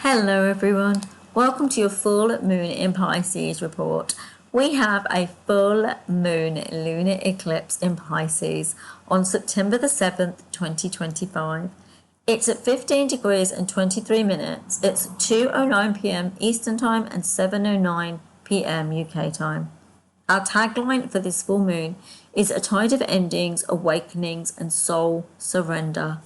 Hello everyone, welcome to your full moon in Pisces report. We have a full moon lunar eclipse in Pisces on September the 7th, 2025. It's at 15 degrees and 23 minutes. It's 2:09 p.m. Eastern Time and 7:09 p.m. UK time. Our tagline for this full moon is a tide of endings, awakenings and soul surrender.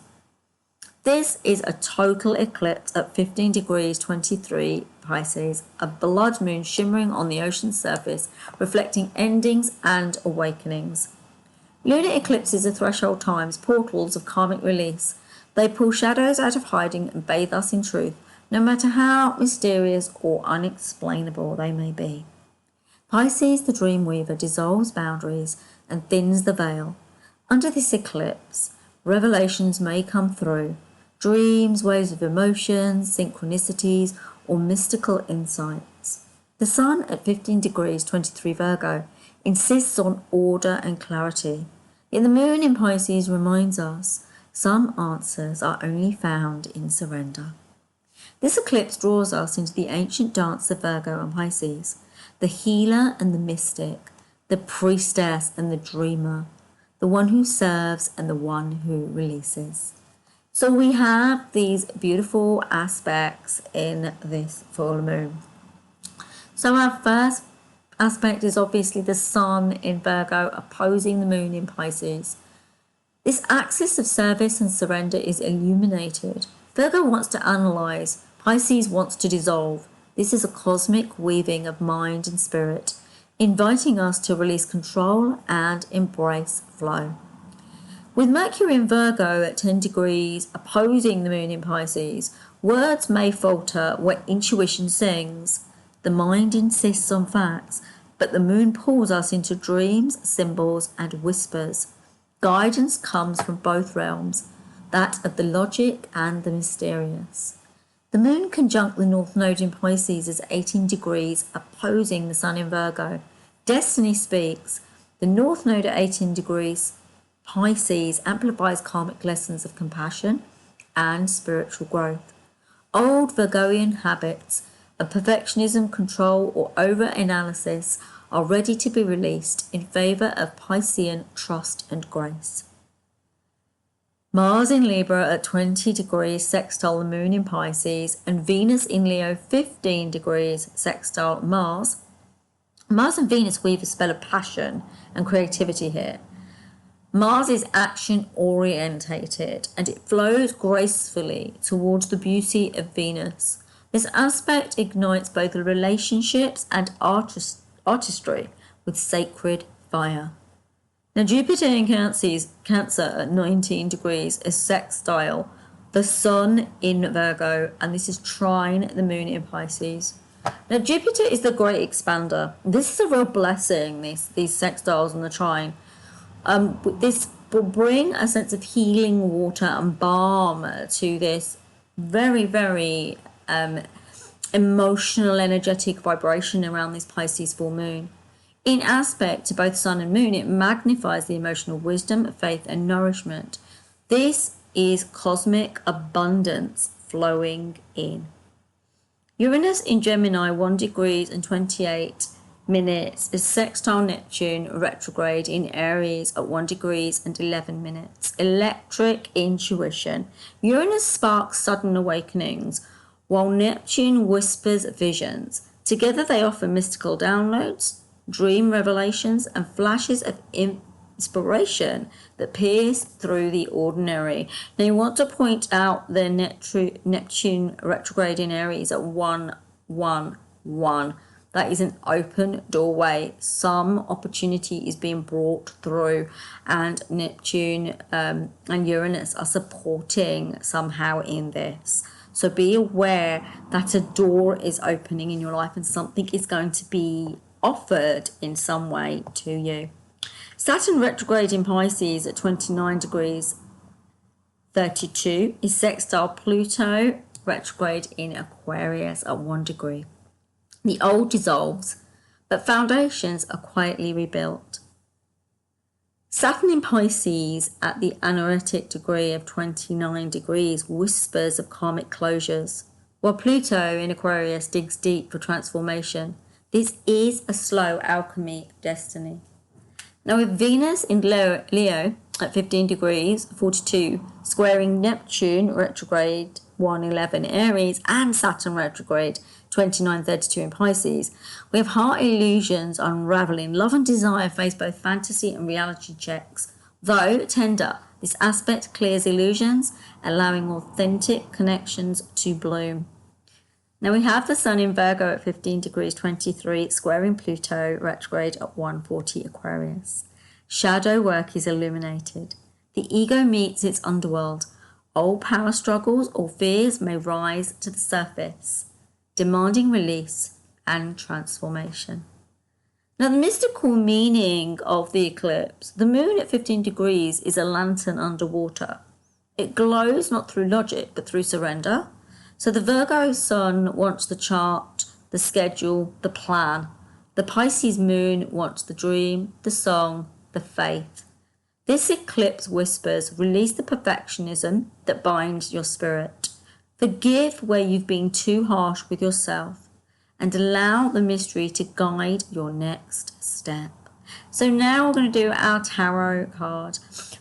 This is a total eclipse at 15 degrees 23 Pisces, a blood moon shimmering on the ocean surface, reflecting endings and awakenings. Lunar eclipses are threshold times, portals of karmic release. They pull shadows out of hiding and bathe us in truth, no matter how mysterious or unexplainable they may be. Pisces, the dream weaver, dissolves boundaries and thins the veil. Under this eclipse, revelations may come through. Dreams, waves of emotions, synchronicities, or mystical insights. The sun at 15 degrees 23 Virgo insists on order and clarity. Yet the moon in Pisces reminds us some answers are only found in surrender. This eclipse draws us into the ancient dance of Virgo and Pisces, the healer and the mystic, the priestess and the dreamer, the one who serves and the one who releases. So we have these beautiful aspects in this full moon. So our first aspect is obviously the sun in Virgo opposing the moon in Pisces. This axis of service and surrender is illuminated. Virgo wants to analyze, Pisces wants to dissolve. This is a cosmic weaving of mind and spirit, inviting us to release control and embrace flow. With Mercury in Virgo at 10 degrees opposing the moon in Pisces, words may falter where intuition sings. The mind insists on facts, but the moon pulls us into dreams, symbols, and whispers. Guidance comes from both realms, that of the logic and the mysterious. The moon conjunct the North Node in Pisces is 18 degrees opposing the sun in Virgo. Destiny speaks. The North Node at 18 degrees Pisces amplifies karmic lessons of compassion and spiritual growth. Old Virgoian habits of perfectionism, control, or over-analysis are ready to be released in favour of Piscean trust and grace. Mars in Libra at 20 degrees sextile the moon in Pisces, and Venus in Leo 15 degrees sextile Mars. Mars and Venus weave a spell of passion and creativity here. Mars is action orientated and it flows gracefully towards the beauty of Venus. This aspect ignites both the relationships and artistry with sacred fire. Now Jupiter in Cancer at 19 degrees is sextile the sun in Virgo, and this is trine the moon in Pisces. Now Jupiter is the great expander. This is a real blessing, these sextiles and the trine. This will bring a sense of healing water and balm to this very, very emotional, energetic vibration around this Pisces full moon. In aspect to both sun and moon, it magnifies the emotional wisdom, faith, and nourishment. This is cosmic abundance flowing in. Uranus in Gemini, 1 degrees and 28 minutes, is sextile Neptune retrograde in Aries at 1 degrees and 11 minutes. Electric intuition. Uranus sparks sudden awakenings, while Neptune whispers visions. Together they offer mystical downloads, dream revelations, and flashes of inspiration that pierce through the ordinary. Now you want to point out the Neptune retrograde in Aries at 111. That is an open doorway. Some opportunity is being brought through, and Neptune and Uranus are supporting somehow in this. So be aware that a door is opening in your life and something is going to be offered in some way to you. Saturn retrograde in Pisces at 29 degrees 32 is sextile Pluto retrograde in Aquarius at 1 degree. The old dissolves, but foundations are quietly rebuilt. Saturn in Pisces at the anaretic degree of 29 degrees whispers of karmic closures. while Pluto in Aquarius digs deep for transformation. This is a slow alchemy of destiny. Now with Venus in Leo at 15 degrees 42, squaring Neptune retrograde 111 Aries and Saturn retrograde 2932 in Pisces, we have heart illusions unraveling. Love and desire face both fantasy and reality checks. Though tender, this aspect clears illusions, allowing authentic connections to bloom. Now we have the Sun in Virgo at 15 degrees 23, squaring Pluto retrograde at 140 Aquarius. Shadow work is illuminated. The ego meets its underworld. Old power struggles or fears may rise to the surface, demanding release and transformation. Now the mystical meaning of the eclipse, the moon at 15 degrees is a lantern underwater. It glows not through logic but through surrender. So the Virgo sun wants the chart, the schedule, the plan. The Pisces moon wants the dream, the song, the faith. This eclipse whispers, release the perfectionism that binds your spirit. Forgive where you've been too harsh with yourself and allow the mystery to guide your next step. So now we're going to do our tarot card.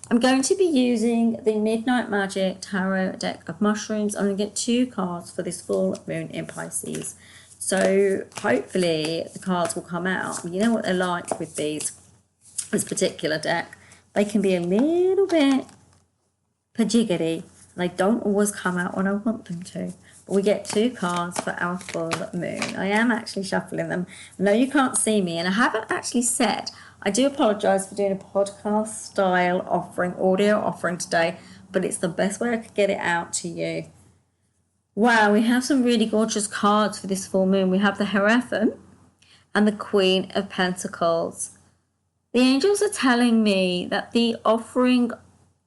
I'm going to be using the Midnight Magic Tarot deck of mushrooms. I'm going to get 2 cards for this full moon in Pisces. So hopefully the cards will come out. You know what they're like with this particular deck. They can be a little bit pajiggity. They don't always come out when I want them to. But we get 2 cards for our full moon. I am actually shuffling them. No, you can't see me. And I haven't actually said, I do apologise for doing a podcast style offering, audio offering today, but it's the best way I could get it out to you. Wow, we have some really gorgeous cards for this full moon. We have the Hierophant and the Queen of Pentacles. The angels are telling me that the offering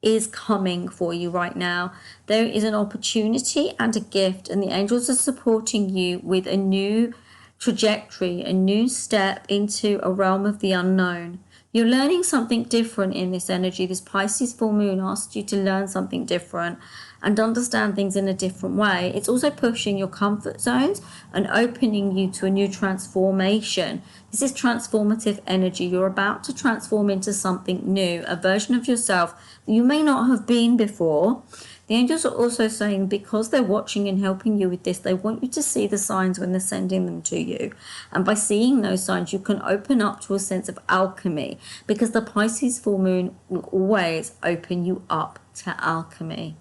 is coming for you right now. There is an opportunity and a gift, and the angels are supporting you with a new trajectory, a new step into a realm of the unknown. You're learning something different in this energy. This Pisces full moon asks you to learn something different and understand things in a different way. It's also pushing your comfort zones and opening you to a new transformation. This is transformative energy. You're about to transform into something new, a version of yourself that you may not have been before. The angels are also saying because they're watching and helping you with this, they want you to see the signs when they're sending them to you. And by seeing those signs, you can open up to a sense of alchemy, because the Pisces full moon will always open you up to alchemy.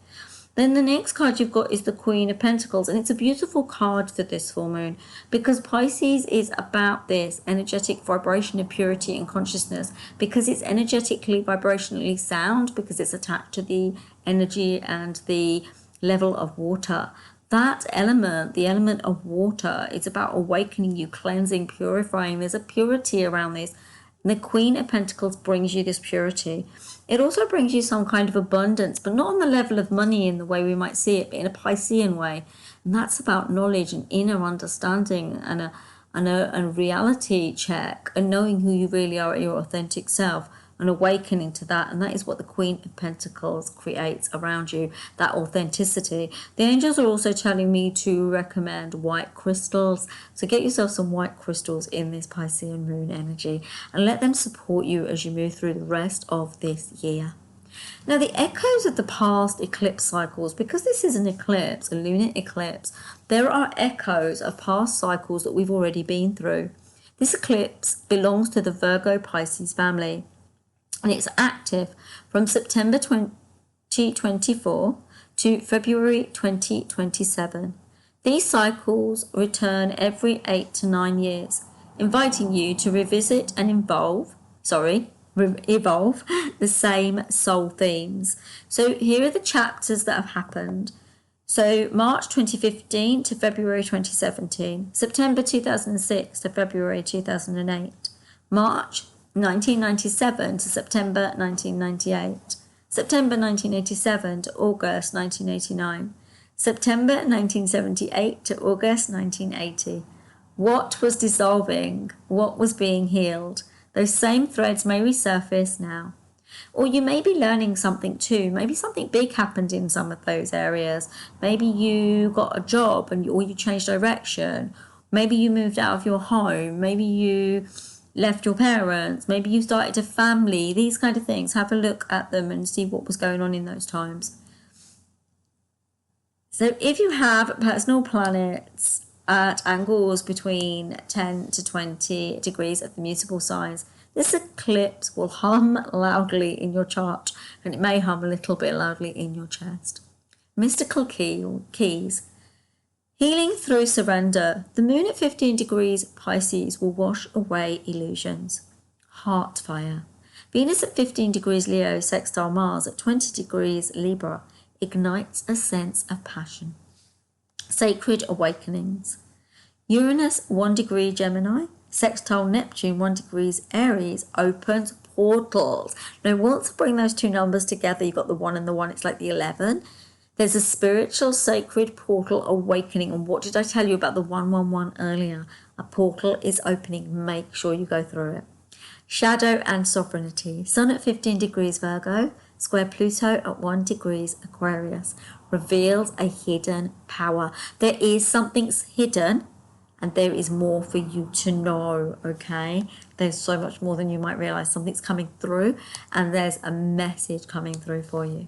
Then the next card you've got is the Queen of Pentacles, and it's a beautiful card for this full moon because Pisces is about this energetic vibration of purity and consciousness, because it's energetically vibrationally sound, because it's attached to the energy and the level of water. That element, the element of water, it's about awakening you, cleansing, purifying. There's a purity around this. And the Queen of Pentacles brings you this purity. It also brings you some kind of abundance, but not on the level of money in the way we might see it, but in a Piscean way. And that's about knowledge and inner understanding and a reality check and knowing who you really are at your authentic self and awakening to that. And that is what the Queen of Pentacles creates around you, that authenticity. The angels are also telling me to recommend white crystals. So get yourself some white crystals in this Piscean moon energy and let them support you as you move through the rest of this year. Now, the echoes of the past eclipse cycles, because this is an eclipse, a lunar eclipse, there are echoes of past cycles that we've already been through. This eclipse belongs to the Virgo Pisces family, and it's active from September 2024 to February 2027. These cycles return every 8 to 9 years, inviting you to revisit and evolve the same soul themes. So here are the chapters that have happened. So March 2015 to February 2017, September 2006 to February 2008, March 1997 to September 1998, September 1987 to August 1989, September 1978 to August 1980. What was dissolving? What was being healed? Those same threads may resurface now. Or you may be learning something too. Maybe something big happened in some of those areas. Maybe you got a job or you changed direction. Maybe you moved out of your home. Maybe you left your parents. Maybe you started a family. These kind of things. Have a look at them and see what was going on in those times. So if you have personal planets at angles between 10 to 20 degrees of the mutable signs, this eclipse will hum loudly in your chart, and it may hum a little bit loudly in your chest. Mystical keys. Healing through surrender. The moon at 15 degrees Pisces will wash away illusions. Heart fire. Venus at 15 degrees Leo sextile Mars at 20 degrees Libra ignites a sense of passion. Sacred awakenings. Uranus 1 degree Gemini sextile Neptune 1 degrees Aries opens portals. Now once I bring those two numbers together, you've got the 1 and the 1, it's like the 11. There's a spiritual sacred portal awakening. And what did I tell you about the 111 earlier? A portal is opening. Make sure you go through it. Shadow and sovereignty. Sun at 15 degrees Virgo, square Pluto at 1 degrees Aquarius, reveals a hidden power. There is something hidden, and there is more for you to know, okay? There's so much more than you might realize. Something's coming through, and there's a message coming through for you.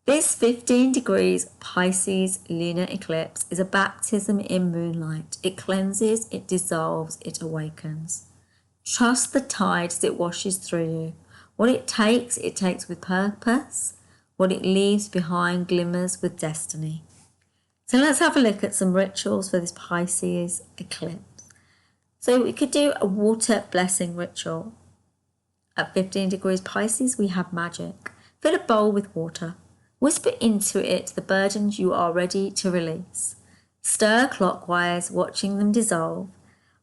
This 15 degrees Pisces lunar eclipse is a baptism in moonlight. It cleanses, it dissolves, it awakens. Trust the tide as it washes through you. What it takes with purpose. What it leaves behind glimmers with destiny. So let's have a look at some rituals for this Pisces eclipse. So we could do a water blessing ritual. At 15 degrees Pisces, we have magic. Fill a bowl with water. Whisper into it the burdens you are ready to release. Stir clockwise, watching them dissolve.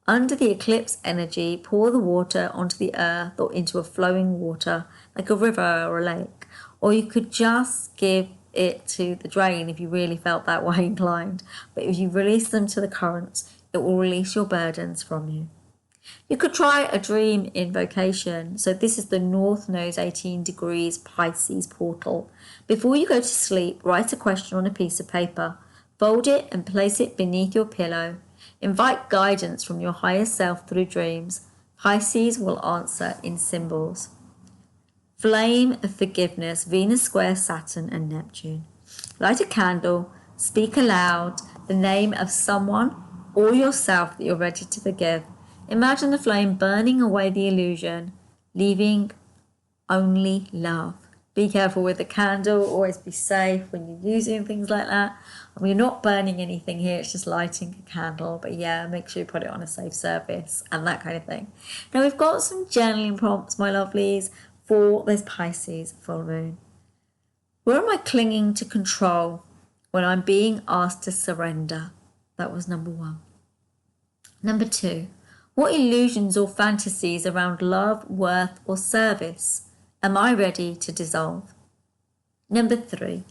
Under the eclipse energy, pour the water onto the earth or into a flowing water, like a river or a lake. Or you could just give it to the drain if you really felt that way inclined. But if you release them to the currents, it will release your burdens from you. You could try a dream invocation. So this is the North Node 18 degrees Pisces portal. Before you go to sleep, write a question on a piece of paper. Fold it and place it beneath your pillow. Invite guidance from your higher self through dreams. Pisces will answer in symbols. Flame of forgiveness, Venus square Saturn and Neptune. Light a candle, speak aloud the name of someone or yourself that you're ready to forgive. Imagine the flame burning away the illusion, leaving only love. Be careful with the candle, always be safe when you're using things like that. I mean, you're not burning anything here, it's just lighting a candle. But yeah, make sure you put it on a safe surface and that kind of thing. Now we've got some journaling prompts, my lovelies, for this Pisces full moon. Where am I clinging to control when I'm being asked to surrender? That was number 1. Number 2. What illusions or fantasies around love, worth, or service am I ready to dissolve? Number 3.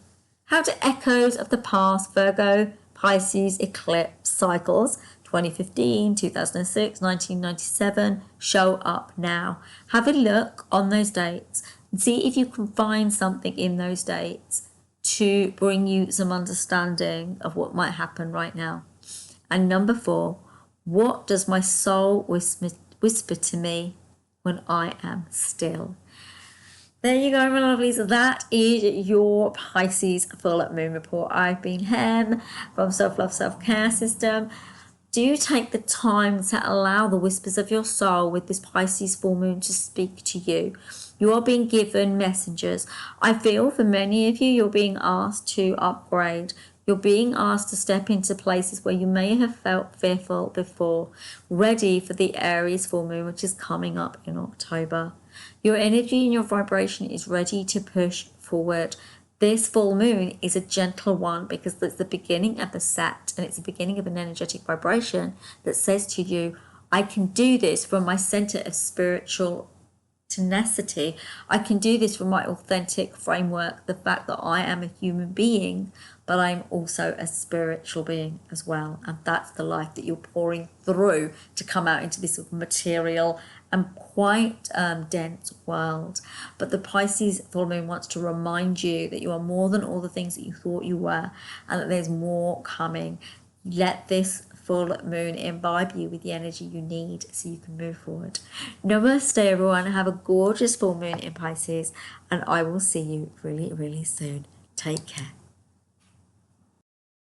How do echoes of the past Virgo, Pisces, eclipse cycles, 2015, 2006, 1997, show up now? Have a look on those dates and see if you can find something in those dates to bring you some understanding of what might happen right now. And number 4. What does my soul whisper to me when I am still? There you go, my lovelies. That is your Pisces full moon report. I've been Hem from Self Love Self Care System. Do take the time to allow the whispers of your soul with this Pisces full moon to speak to you. You are being given messengers. I feel for many of you, you're being asked to upgrade. You're being asked to step into places where you may have felt fearful before, ready for the Aries full moon, which is coming up in October. Your energy and your vibration is ready to push forward. This full moon is a gentle one because it's the beginning of the Sept, and it's the beginning of an energetic vibration that says to you, I can do this from my center of spiritual tenacity. I can do this from my authentic framework, the fact that I am a human being, but I'm also a spiritual being as well. And that's the life that you're pouring through to come out into this material and quite dense world. But the Pisces full moon wants to remind you that you are more than all the things that you thought you were, and that there's more coming. Let this full moon imbibe you with the energy you need so you can move forward. Namaste, everyone. Have a gorgeous full moon in Pisces, and I will see you really, really soon. Take care.